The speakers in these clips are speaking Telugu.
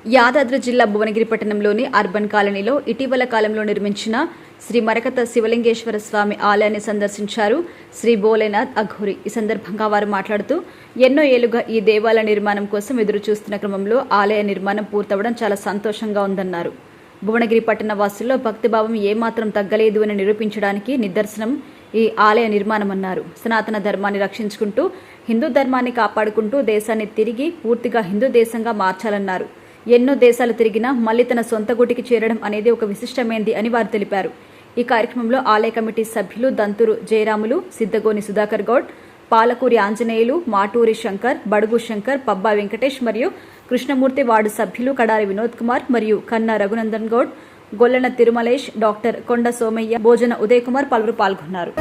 యాదాద్రి జిల్లా భువనగిరి పట్టణంలోని అర్బన్ కాలనీలో ఇటీవల కాలంలో నిర్మించిన శ్రీ మరకత శివలింగేశ్వర స్వామి ఆలయాన్ని సందర్శించారు శ్రీ భోలేనాథ్ అఘోరి. ఈ సందర్భంగా వారు మాట్లాడుతూ ఎన్నో ఏళ్లుగా ఈ దేవాలయ నిర్మాణం కోసం ఎదురు చూస్తున్న క్రమంలో ఆలయ నిర్మాణం పూర్తవడం చాలా సంతోషంగా ఉందన్నారు. భువనగిరి పట్టణ వాసుల్లో భక్తిభావం ఏమాత్రం తగ్గలేదు అని నిరూపించడానికి నిదర్శనం ఈ ఆలయ నిర్మాణమన్నారు. సనాతన ధర్మాన్ని రక్షించుకుంటూ హిందూ ధర్మాన్ని కాపాడుకుంటూ దేశాన్ని తిరిగి పూర్తిగా హిందూ దేశంగా మార్చాలన్నారు. ఎన్నో దేశాలు తిరిగినా మళ్లీ తన సొంత గుటికి చేరడం అనేది ఒక విశిష్టమైంది అని వారు తెలిపారు. ఈ కార్యక్రమంలో ఆలయ కమిటీ సభ్యులు దంతూరు జయరాములు, సిద్ధగోని సుధాకర్ గౌడ్, పాలకూరి ఆంజనేయులు, మాటూరి శంకర్, బడుగు శంకర్, పబ్బా వెంకటేష్ మరియు కృష్ణమూర్తి వార్డు సభ్యులు కడారి వినోద్ కుమార్ మరియు కన్నా రఘునందన్ గౌడ్, గొల్లన తిరుమలేష్, డాక్టర్ కొండ సోమయ్య, భోజన ఉదయ్ కుమార్ పలువురు పాల్గొన్నారు.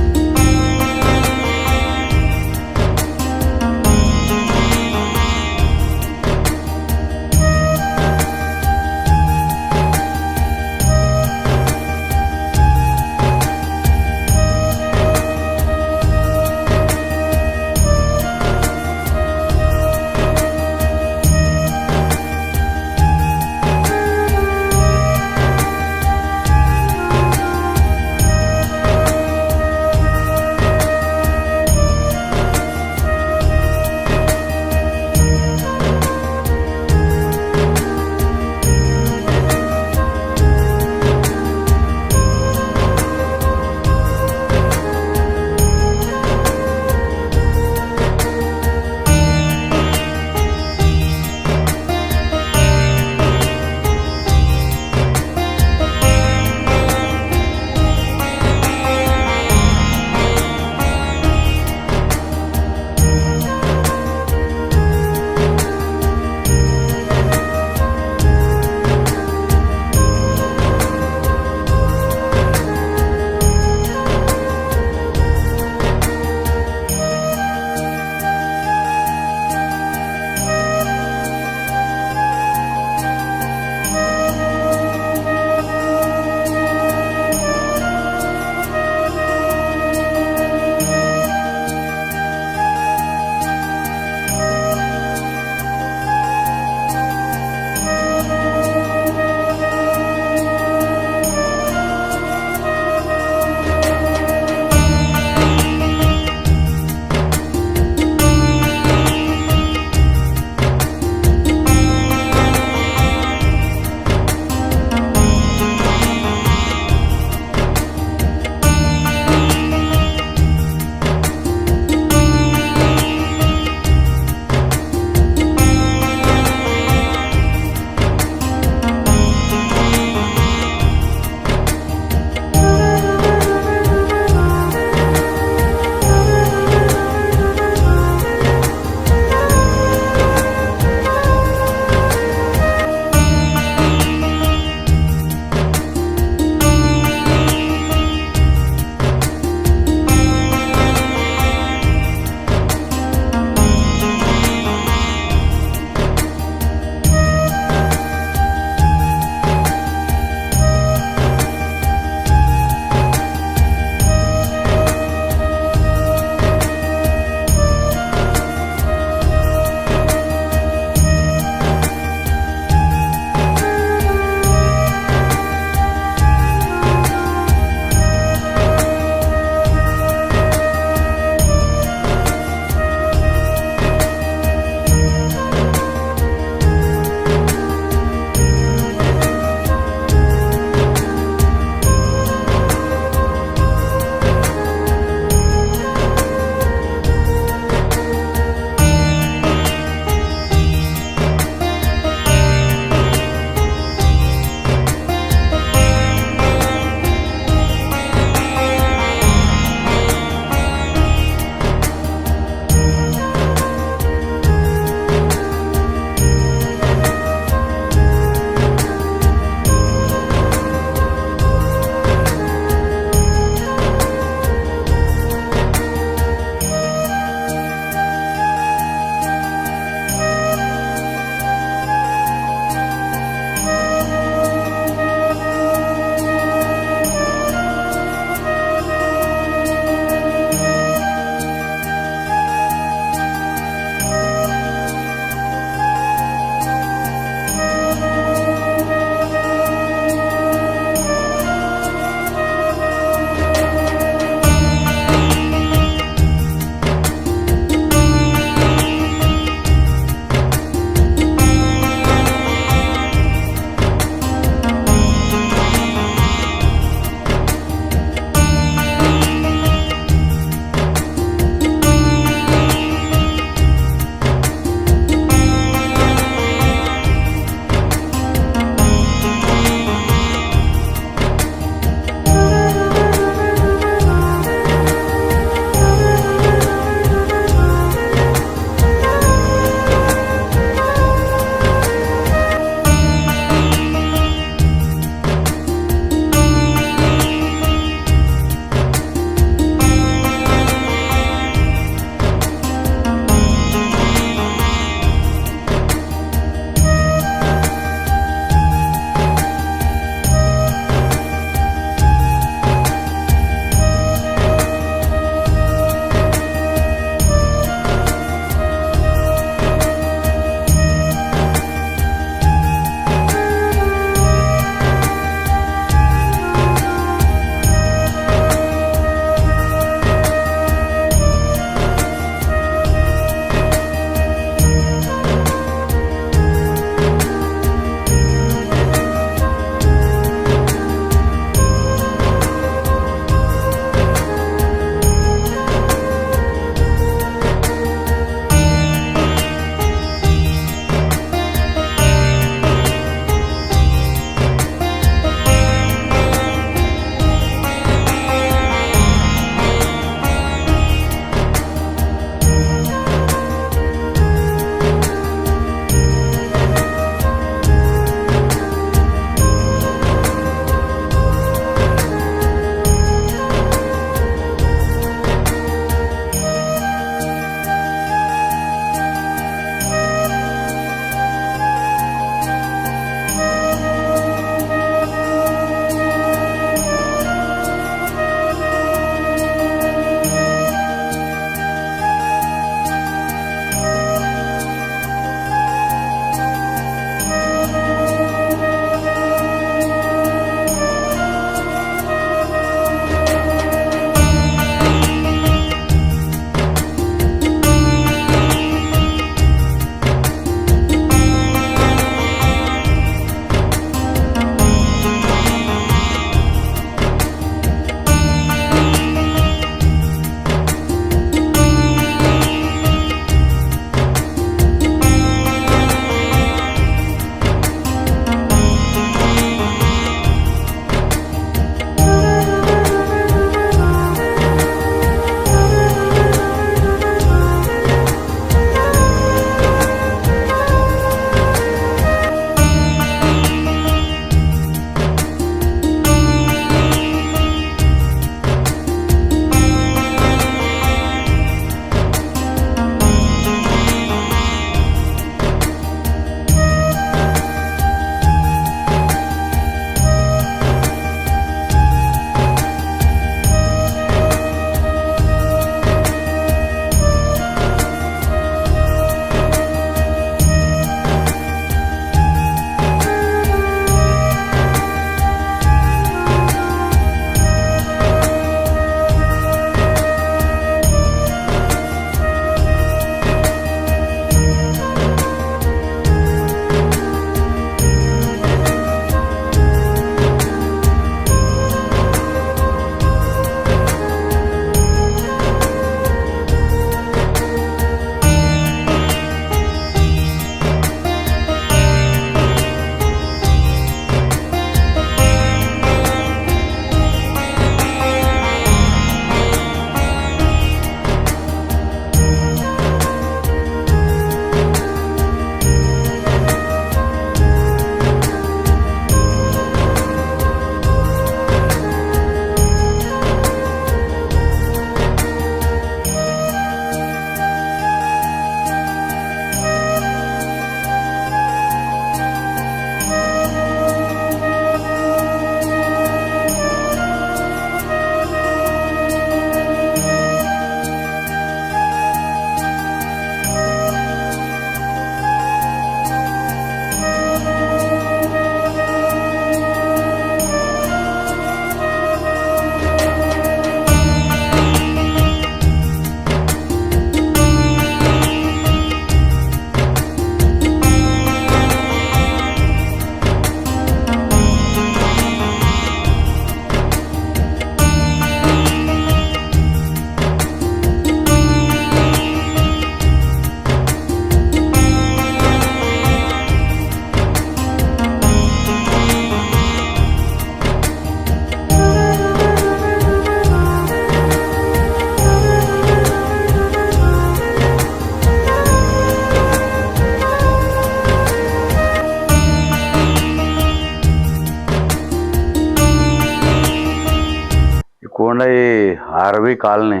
ఆర్వి కాలనీ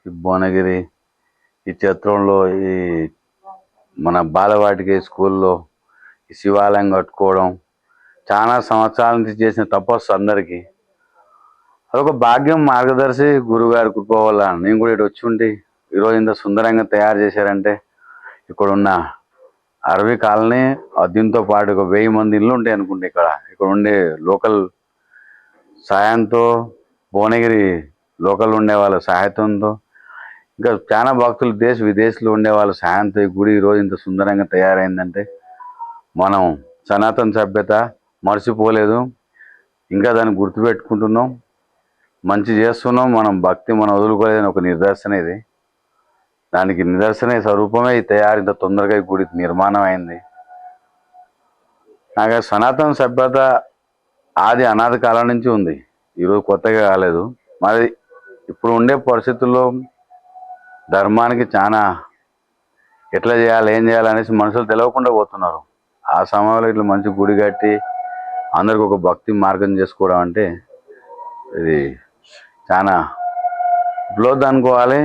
భువనగిరి ఈ చిత్రంలో ఈ మన బాలవాటికి స్కూల్లో ఈ శివాలయం కట్టుకోవడం చాలా సంవత్సరాల నుంచి చేసిన తపస్సు అందరికీ అదొక భాగ్యం. మార్గదర్శి గురుగారి కృప వల్ల నేను కూడా ఇటు వచ్చి ఉండి ఈరోజు ఇంత సుందరంగా తయారు చేశారంటే ఇక్కడ ఉన్న ఆర్వి కాలనీ దీంతో పాటు ఒక 1000 మంది ఇళ్ళు ఉంటాయి అనుకుంటే ఇక్కడ ఉండే లోకల్ సాయంతో భువనగిరి లోకల్ ఉండే వాళ్ళ సహాయంతో ఇంకా చాలా భక్తులు దేశ విదేశాలు ఉండే వాళ్ళ సహాయంతో ఈ గుడి ఈరోజు ఇంత సుందరంగా తయారైందంటే మనం సనాతన సభ్యత మర్చిపోలేదు, ఇంకా దాన్ని గుర్తుపెట్టుకుంటున్నాం, మంచి చేస్తున్నాం. మనం భక్తి మనం వదులుకోలేదని ఒక నిదర్శన ఇది. దానికి నిదర్శన స్వరూపమే ఈ తయారు ఇంత తొందరగా ఈ గుడి నిర్మాణం అయింది. నాకు సనాతన సభ్యత ఆది అనాది కాలం నుంచి ఉంది, ఈరోజు కొత్తగా కాలేదు. మరి ఇప్పుడు ఉండే పరిస్థితుల్లో ధర్మానికి చాలా ఎట్లా చేయాలి ఏం చేయాలి అనేసి మనుషులు తెలియకుండా పోతున్నారు. ఆ సమయంలో ఇట్లా మంచి గుడి కట్టి అందరికి ఒక భక్తి మార్గం చేసుకోవడం అంటే ఇది చాలా బ్లోద్ అనుకోవాలి.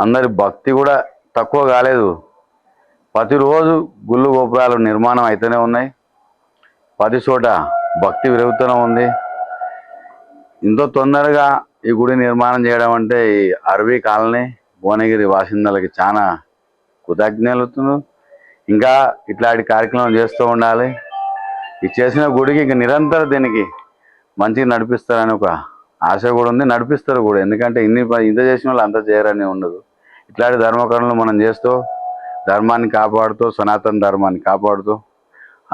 అందరి భక్తి కూడా తక్కువ కాలేదు. ప్రతిరోజు గుళ్ళు గోపురాలు నిర్మాణం అయితేనే ఉన్నాయి, ప్రతి చోట భక్తి పెరుగుతూనే ఉంది. ఇంత తొందరగా ఈ గుడి నిర్మాణం చేయడం అంటే ఈ ఆర్వి కాలనీ భువనగిరి వాసిందలకి చాలా కృతజ్ఞతలు. ఇంకా ఇట్లాంటి కార్యక్రమం చేస్తూ ఉండాలి. ఈ చేసిన గుడికి ఇంక నిరంతరం దీనికి మంచిగా నడిపిస్తారని ఒక ఆశ కూడా ఉంది, నడిపిస్తారు కూడా. ఎందుకంటే ఇంత చేసిన వాళ్ళు అంత చేయరని ఉండదు. ఇట్లాంటి ధర్మకరణలు మనం చేస్తూ ధర్మాన్ని కాపాడుతూ సనాతన ధర్మాన్ని కాపాడుతూ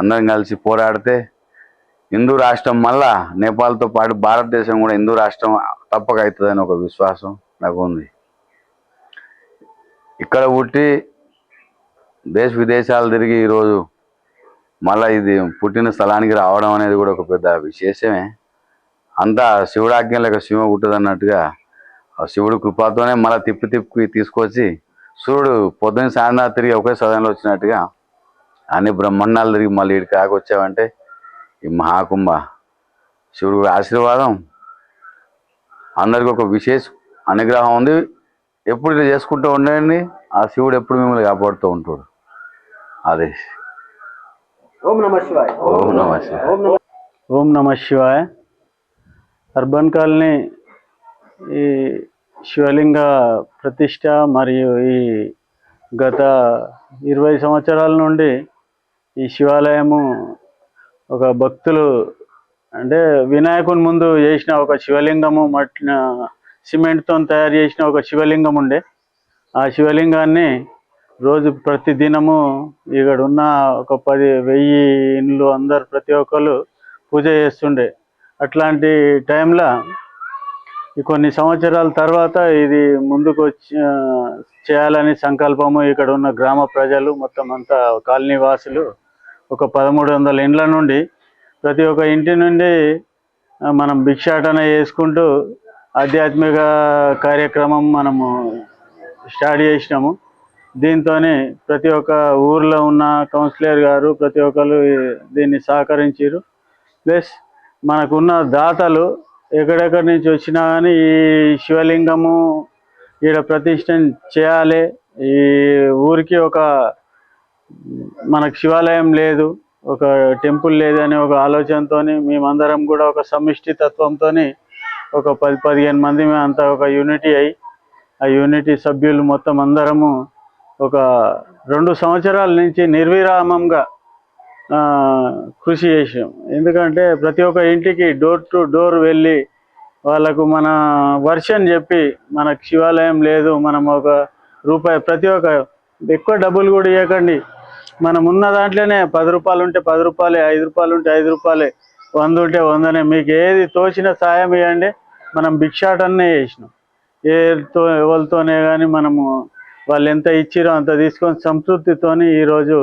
అందరం కలిసి పోరాడితే హిందూ రాష్ట్రం మళ్ళా నేపాల్తో పాటు భారతదేశం కూడా హిందూ రాష్ట్రం తప్పక అవుతుందని ఒక విశ్వాసం నాకు ఉంది. ఇక్కడ పుట్టి దేశ విదేశాలు తిరిగి ఈరోజు మళ్ళీ ఇది పుట్టిన స్థలానికి రావడం అనేది కూడా ఒక పెద్ద విశేషమే. అంతా శివుడాజ్ఞ లేక శివ పుట్టదు అన్నట్టుగా శివుడు కృపతోనే మళ్ళీ తిప్పి తీసుకొచ్చి సూర్యుడు పొద్దున్న సాయంత్రం తిరిగి ఒకే సదనంలో వచ్చినట్టుగా అన్ని బ్రహ్మాండాలు తిరిగి మళ్ళీ ఇక్కడికి కాకొచ్చామంటే ఈ మహాకుంభ శివుడి ఆశీర్వాదం అందరికి ఒక విశేష అనుగ్రహం ఉంది. ఎప్పుడు ఇలా చేసుకుంటూ ఉండండి, ఆ శివుడు ఎప్పుడు మిమ్మల్ని కాపాడుతూ ఉంటాడు. అదే ఓం నమ శివాయ. ఓం నమ శివాయ. ఓం నమ శివాయ. అర్బన్ కాలనీ ఈ శివలింగ ప్రతిష్ట మరియు ఈ గత 20 సంవత్సరాల నుండి ఈ శివాలయము ఒక భక్తులు అంటే వినాయకుని ముందు చేసిన ఒక శివలింగము సిమెంట్తో తయారు చేసిన ఒక శివలింగం ఉండే. ఆ శివలింగాన్ని రోజు ప్రతిదినము ఇక్కడ ఉన్న ఒక 10,000 ఇండ్లు అందరు ప్రతి ఒక్కరు పూజ చేస్తుండే. అట్లాంటి టైంలో కొన్ని సంవత్సరాల తర్వాత ఇది ముందుకు వచ్చి చేయాలని సంకల్పము ఇక్కడ ఉన్న గ్రామ ప్రజలు మొత్తం అంతా కాలనీ వాసులు ఒక 1300 ఇండ్ల నుండి ప్రతి ఒక్క ఇంటి నుండి మనం భిక్షాటన చేసుకుంటూ ఆధ్యాత్మిక కార్యక్రమం మనము స్టార్ట్ చేసినాము. దీంతో ప్రతి ఒక్క ఊర్లో ఉన్న కౌన్సిలర్ గారు ప్రతి ఒక్కరు దీన్ని సహకరించారు. ప్లస్ మనకున్న దాతలు ఎక్కడెక్కడి నుంచి వచ్చినా కానీ ఈ శివలింగము ఈడ ప్రతిష్ఠ చేయాలి, ఈ ఊరికి ఒక మనకు శివాలయం లేదు, ఒక టెంపుల్ లేదనే ఒక ఆలోచనతో మేమందరం కూడా ఒక సమిష్టి తత్వంతో ఒక 10-15 మంది అంతా ఒక యూనిటీ అయ్యి ఆ యూనిటీ సభ్యులు మొత్తం అందరము ఒక 2 సంవత్సరాల నుంచి నిర్విరామంగా కృషి చేసాం. ఎందుకంటే ప్రతి ఒక్క ఇంటికి డోర్ టు డోర్ వెళ్ళి వాళ్ళకు మన వర్షన్ చెప్పి మనకు శివాలయం లేదు, మనం ఒక రూపాయి ప్రతి ఒక్క ఎక్కువ డబ్బులు కూడా ఇవ్వకండి, మనం ఉన్న దాంట్లోనే 10 రూపాయలు ఉంటే 10 రూపాయలే, 5 రూపాయలు ఉంటే 5 రూపాయలే, 100 ఉంటే 100నే, మీకు ఏది తోచిన సాయం ఇవ్వండి. మనం భిక్షాటనే చేసినాం. ఎవరితోనే కానీ మనము వాళ్ళు ఎంత ఇచ్చిరో అంత తీసుకొని సంతృప్తితోని ఈరోజు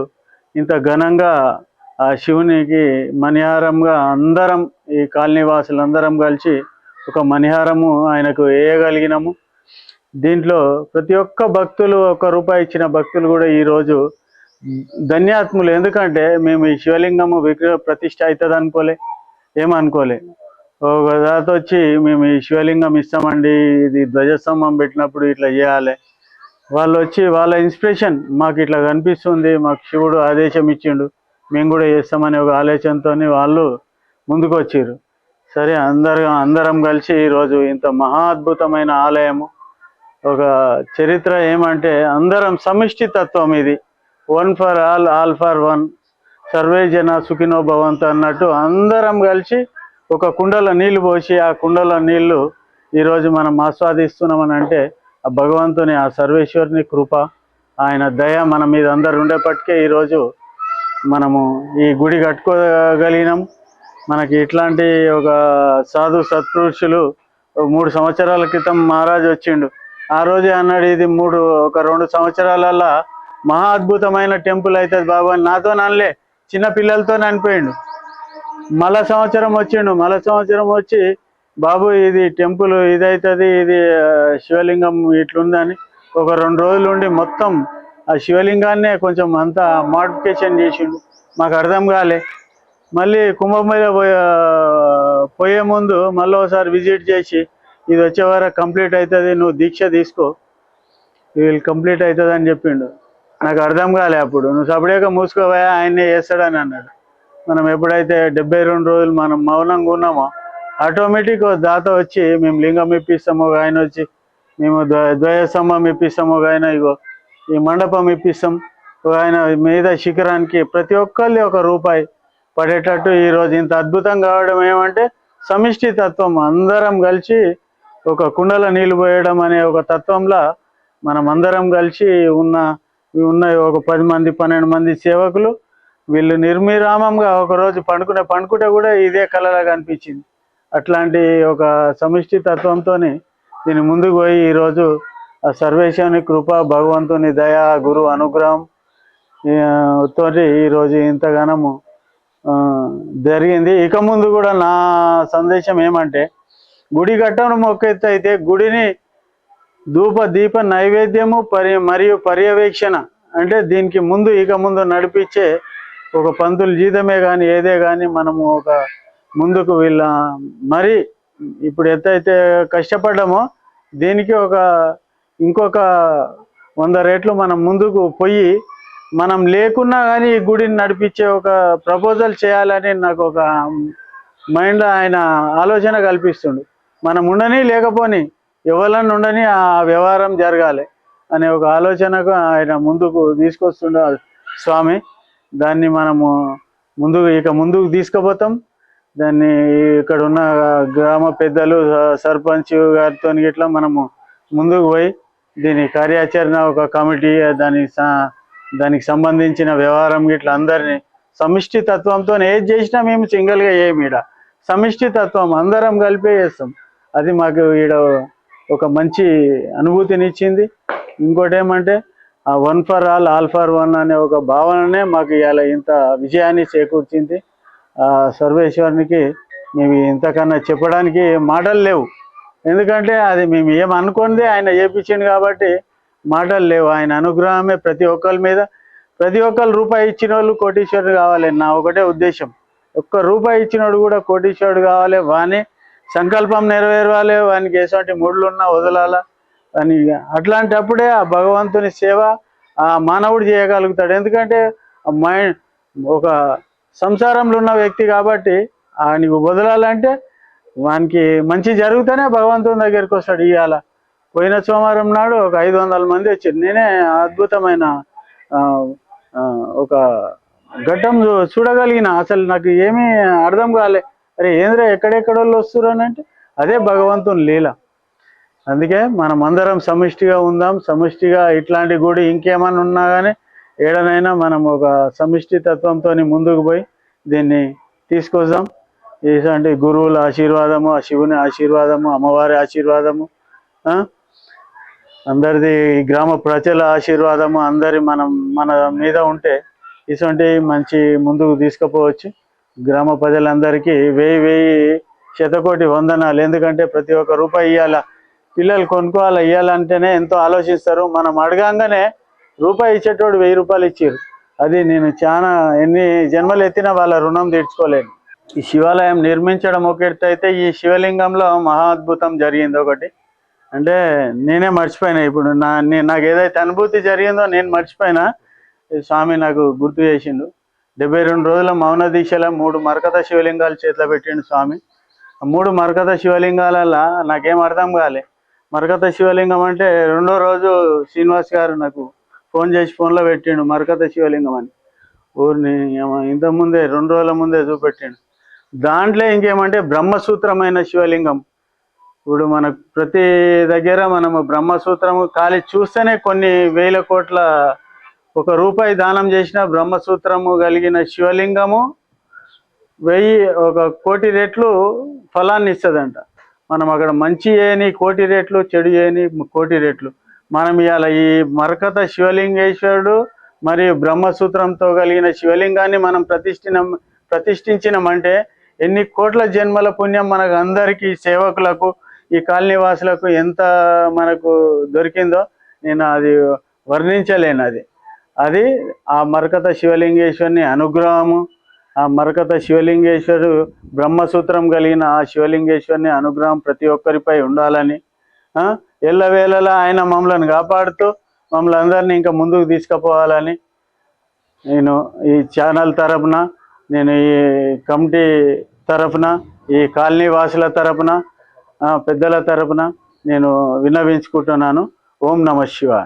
ఇంత ఘనంగా ఆ శివునికి మణిహారంగా అందరం ఈ కాలనీ వాసులందరం కలిసి ఒక మణిహారము ఆయనకు వేయగలిగినాము. దీంట్లో ప్రతి ఒక్క భక్తులు 1 రూపాయి ఇచ్చిన భక్తులు కూడా ఈరోజు ధన్యాత్ములు. ఎందుకంటే మేము ఈ శివలింగము విగ్రహ ప్రతిష్ఠ అవుతుంది అనుకోలే, ఏమనుకోలే. ఒక దాత వచ్చి మేము ఈ శివలింగం ఇస్తామండి, ఇది ధ్వజస్తంభం పెట్టినప్పుడు ఇట్లా చేయాలి. వాళ్ళు వచ్చి వాళ్ళ ఇన్స్పిరేషన్ మాకు ఇట్లా కనిపిస్తుంది, మాకు శివుడు ఆదేశం ఇచ్చిండు, మేము కూడా చేస్తామనే ఒక ఆలోచనతో వాళ్ళు ముందుకు వచ్చారు. సరే అందరం కలిసి ఈరోజు ఇంత మహా అద్భుతమైన ఆలయము. ఒక చరిత్ర ఏమంటే అందరం సమిష్టి తత్వం, ఇది one for all, all for one, survey జన సుఖినో భవంతు అన్నట్టు అందరం కలిసి ఒక కుండలో నీళ్లు పోసి ఆ కుండలో నీళ్లు ఈరోజు మనం ఆస్వాదిస్తున్నామని అంటే ఆ భగవంతుని, ఆ సర్వేశ్వరుని కృప, ఆయన దయ మన మీద అందరు ఉండేపటికే ఈరోజు మనము ఈ గుడి కట్టుకోగలిగినాం. మనకి ఇట్లాంటి ఒక సాధు సత్పురుషులు 3 సంవత్సరాల క్రితం మహారాజు వచ్చిండు. ఆ రోజే అన్నాడు, ఇది ఒక 2 సంవత్సరాలల్లా మహా అద్భుతమైన టెంపుల్ అవుతుంది బాబు అని. నాతో అనలే, చిన్న పిల్లలతో అనిపోయిండు. మళ్ళా సంవత్సరం వచ్చిండు, మళ్ళా సంవత్సరం వచ్చి బాబు ఇది టెంపుల్ ఇదవుతుంది, ఇది శివలింగం ఇట్లుందని ఒక 2 రోజులు ఉండి మొత్తం ఆ శివలింగాన్నే కొంచెం అంతా మాడిఫికేషన్ చేసిండు. మాకు అర్థం కాలే. మళ్ళీ కుంభమేళ పోయే ముందు మళ్ళీ ఒకసారి విజిట్ చేసి ఇది వచ్చే వరకు కంప్లీట్ అవుతుంది, నువ్వు దీక్ష తీసుకో, ఇది కంప్లీట్ అవుతుంది అని చెప్పిండు. నాకు అర్థం కాలే. అప్పుడు నువ్వు సపరేట్గా మూసుకోవా, ఆయన్నే చేస్తాడని అన్నాడు. మనం ఎప్పుడైతే 72 రోజులు మనం మౌనంగా ఉన్నామో ఆటోమేటిక్ దాత వచ్చి మేము లింగం ఇప్పిస్తాము, ఒక ఆయన వచ్చి మేము ధ్వజస్తంభం ఇప్పిస్తాము, ఒక ఆయన ఇగో ఈ మండపం ఇప్పిస్తాం, ఒక ఆయన మీద శిఖరానికి ప్రతి ఒక్కరిది ₹1 పడేటట్టు ఈరోజు ఇంత అద్భుతం కావడం ఏమంటే సమిష్టి తత్వం. అందరం కలిసి ఒక కుండలో నీళ్ళు పోయడం అనే ఒక తత్వంలో మనం అందరం కలిసి ఉన్న ఒక 10 మంది 12 మంది సేవకులు, వీళ్ళు నిర్విరామంగా ఒకరోజు పండుకుంటే కూడా ఇదే కళలాగా అనిపించింది. అట్లాంటి ఒక సమిష్టి తత్వంతో దీని ముందుకు పోయి ఈరోజు ఆ సర్వేశ్వరుని కృప, భగవంతుని దయ, గురు అనుగ్రహం తోటి ఈరోజు ఇంతగానము జరిగింది. ఇక ముందు కూడా నా సందేశం ఏమంటే, గుడి కట్టడం ఒక ఎత్తు అయితే గుడిని ధూప దీప నైవేద్యము మరియు పర్యవేక్షణ అంటే దీనికి ఇక ముందు నడిపించే ఒక పంతులు జీతమే కానీ ఏదే కానీ మనము ఒక ముందుకు మరి ఇప్పుడు ఎత్తైతే కష్టపడ్డామో దీనికి ఇంకొక 100 రెట్లు మనం ముందుకు పోయి మనం లేకున్నా కానీ ఈ గుడిని నడిపించే ఒక ప్రపోజల్ చేయాలని నాకు ఒక మైండ్లో ఆయన ఆలోచన కల్పిస్తుండు. మనం ఉండని లేకపోని ఎవరన్నా ఉండని ఆ వ్యవహారం జరగాలి అనే ఒక ఆలోచనకు ఆయన ముందుకు తీసుకొస్తుండ స్వామి. దాన్ని మనము ముందుకు తీసుకుపోతాం. దాన్ని ఇక్కడ ఉన్న గ్రామ పెద్దలు, సర్పంచ్ గారితో ఇట్లా మనము ముందుకు పోయి దీని కార్యాచరణ ఒక కమిటీ, దానికి సంబంధించిన వ్యవహారం ఇట్లా అందరినీ సమిష్టి తత్వంతో ఏది చేసినా మేము సింగిల్గా ఈడ సమిష్టి తత్వం అందరం కలిపే చేస్తాం. అది మాకు ఈడ ఒక మంచి అనుభూతినిచ్చింది. ఇంకోటి ఏమంటే ఆ one for all, all for one అనే ఒక భావననే మాకు ఇలా ఇంత విజయాన్ని చేకూర్చింది. ఆ సర్వేశ్వరునికి మేము ఇంతకన్నా చెప్పడానికి మాటలు లేవు. ఎందుకంటే అది మేము ఏమనుకున్నదే ఆయన చేపించింది కాబట్టి మాటలు లేవు. ఆయన అనుగ్రహమే ప్రతి ఒక్కరి మీద. ప్రతి ఒక్కరు ₹1 ఇచ్చిన వాళ్ళు కోటీశ్వరుడు కావాలి. నా ఒకటే ఉద్దేశం, ₹1 ఇచ్చినోడు కూడా కోటీశ్వరుడు కావాలి. వాని సంకల్పం నెరవేరాలి, వానికి ఎటువంటి ముడులున్నా వదలాల అని. అట్లాంటప్పుడే ఆ భగవంతుని సేవ ఆ మానవుడు చేయగలుగుతాడు. ఎందుకంటే ఒక సంసారంలో ఉన్న వ్యక్తి కాబట్టి నీకు వదలాలంటే వానికి మంచి జరుగుతూనే భగవంతుని దగ్గరికి వస్తాడు. ఇవాళ పోయిన సోమవారం నాడు ఒక 500 మంది వచ్చారు. నేనే అద్భుతమైన ఒక ఘట్టం చూడగలిగిన. అసలు నాకు ఏమీ అర్థం కాలే. అరే ఏంద్రా ఎక్కడెక్కడ వాళ్ళు వస్తున్నారు అని అంటే అదే భగవంతుని లీల. అందుకే మనం అందరం సమిష్టిగా ఉందాం. సమిష్టిగా ఇట్లాంటి గుడి ఇంకేమన్నా ఉన్నా కానీ ఏడనైనా మనం ఒక సమిష్టి తత్వంతో ముందుకు పోయి దీన్ని తీసుకొద్దాం. ఇలాంటి గురువుల ఆశీర్వాదము, ఆ శివుని ఆశీర్వాదము, అమ్మవారి ఆశీర్వాదము, అందరిది గ్రామ ప్రజల ఆశీర్వాదము అందరి మన మీద ఉంటే ఇటువంటి మంచి ముందుకు తీసుకుపోవచ్చు. గ్రామ ప్రజలందరికీ 1000 శతకోటి వందనాలు. ఎందుకంటే ప్రతి ఒక్క రూపాయి ఇవ్వాల, పిల్లలు కొనుక్కోవాలి, ఇవ్వాలంటేనే ఎంతో ఆలోచిస్తారు. మనం అడగంగానే ₹1 ఇచ్చేటోడు ₹1000 ఇచ్చారు. అది నేను చాలా ఎన్ని జన్మలు ఎత్తినా వాళ్ళ రుణం తీర్చుకోలేను. ఈ శివాలయం నిర్మించడం ఒక ఎత్తు అయితే, ఈ శివలింగంలో మహా అద్భుతం జరిగింది ఒకటి. అంటే నేనే మర్చిపోయినా ఇప్పుడు, నాకు ఏదైతే అనుభూతి జరిగిందో నేను మర్చిపోయినా. ఈ స్వామి నాకు గుర్తు చేసిండు. 72 రోజుల మౌన దీక్షలో 3 మరకత శివలింగాలు చేతిలో పెట్టిండు స్వామి. ఆ 3 మరకత శివలింగాలలో నాకేం అర్థం కాలే. మరకత శివలింగం అంటే రెండో రోజు శ్రీనివాస్ గారు నాకు ఫోన్ చేసి ఫోన్లో పెట్టిండు మరకత శివలింగం అని. ఊరిని ఇంతకుముందే 2 రోజుల ముందే చూపెట్టిండు. దాంట్లో ఇంకేమంటే బ్రహ్మసూత్రమైన శివలింగం. ఇప్పుడు మనకు ప్రతి దగ్గర మనము బ్రహ్మసూత్రము ఖాళీ చూస్తేనే కొన్ని వేల కోట్ల, ₹1 దానం చేసిన బ్రహ్మసూత్రము కలిగిన శివలింగము 1 కోటి రెట్లు ఫలాన్ని ఇస్తుందంట. మనం అక్కడ మంచి చేయని కోటి రెట్లు, చెడు చేయని కోటి రెట్లు. మనం ఇవాళ ఈ మరకత శివలింగేశ్వరుడు మరియు బ్రహ్మసూత్రంతో కలిగిన శివలింగాన్ని మనం ప్రతిష్ఠించినామంటే ఎన్ని కోట్ల జన్మల పుణ్యం మనకు అందరికీ, సేవకులకు, ఈ కాలనీ వాసులకు ఎంత మనకు దొరికిందో నేను అది వర్ణించలేను. అది ఆ మరకత శివలింగేశ్వరుని అనుగ్రహము. ఆ మరకత శివలింగేశ్వరు బ్రహ్మసూత్రం కలిగిన ఆ శివలింగేశ్వరుని అనుగ్రహం ప్రతి ఒక్కరిపై ఉండాలని, ఎల్లవేళలా ఆయన మమ్మల్ని కాపాడుతూ మమ్మల్ని అందరినీ ఇంకా ముందుకు తీసుకుపోవాలని నేను ఈ ఛానల్ తరపున, నేను ఈ కమిటీ తరపున, ఈ కాలనీ వాసుల తరపున, పెద్దల తరపున నేను విన్నవించుకుంటున్నాను. ఓం నమః శివాయ.